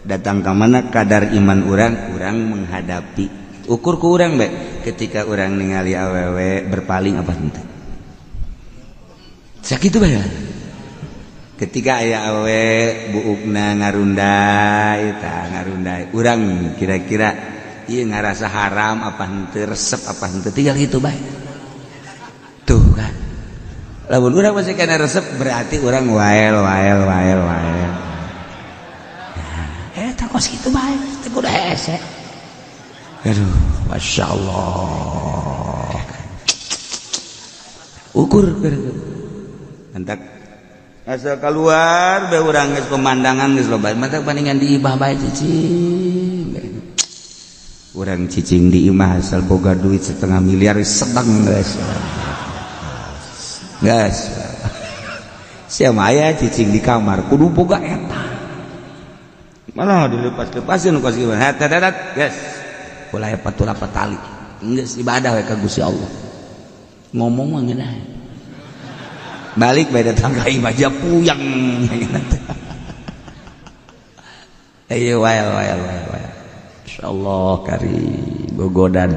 datang ke mana kadar iman urang menghadapi ukur ku urang bae ketika urang ningali awewe berpaling apa henteu sakitu bae ketika aya awewe buukna ngarundai urang kira-kira ieu ngarasa haram apa henteu resep apa henteu tinggal kitu bae tuh kan lamun urang masih kana resep berarti urang wael kos gitu baik, teguh dah hese. Aduh, masya Allah. Ukur, antak asal keluar, be urang geus pemandangan geus loba, mata paningan di imah bae cicing. Urang cicing di imah asal boga duit 1,5 miliar sedang guys. Guys. Sia maya cicing di kamar kudu boga eta. Malah dilepas-lepasin kos gimana hatadat guys ulah patula patali geus ibadah we ka Gusti Allah ngomong mah ngeunah balik bae datang ka imah aja puyang ayo wae insyaallah karim gogodan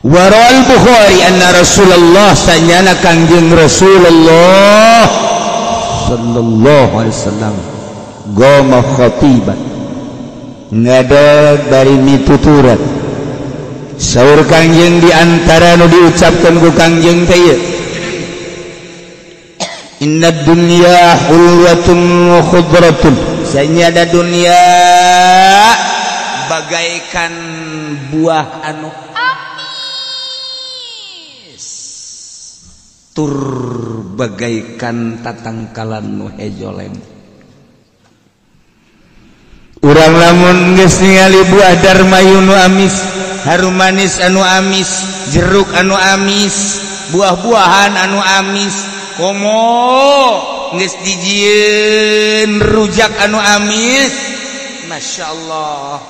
waral Bukhari anna Rasulullah sanyana kangjeng Rasulullah sallallahu alaihi wasallam goma khatiban ngadag bari mituturan saur kangjeng diantara nu diucapkan ku kangjeng teh ieu inna dunya hulwatun wa khudratun sanyada dunia bagaikan buah anu amis tur bagaikan tatangkalan nu hejolem urang lamun geus ningali buah darmayu nu amis harum manis anu amis jeruk anu amis buah-buahan anu amis komo geus dijieun rujak anu amis masyaallah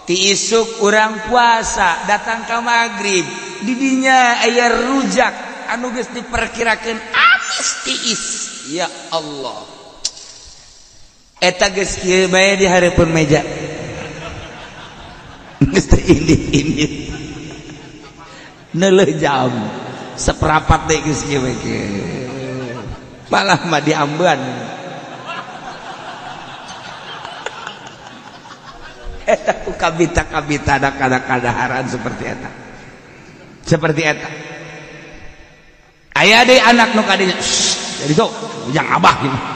ti isuk urang puasa datang ka magrib di dinya aya rujak anu geus diperkirakeun amis tiis ya Allah eta geus kieu bae di hareupeun meja geus teh indit neuleuh jam saperapat teh geus kieu bae malah mah diambean eta ku kabita-kabita ada kada-kadaharan seperti eta aya deui anak nu kadinya jadi sok ujang abah gitu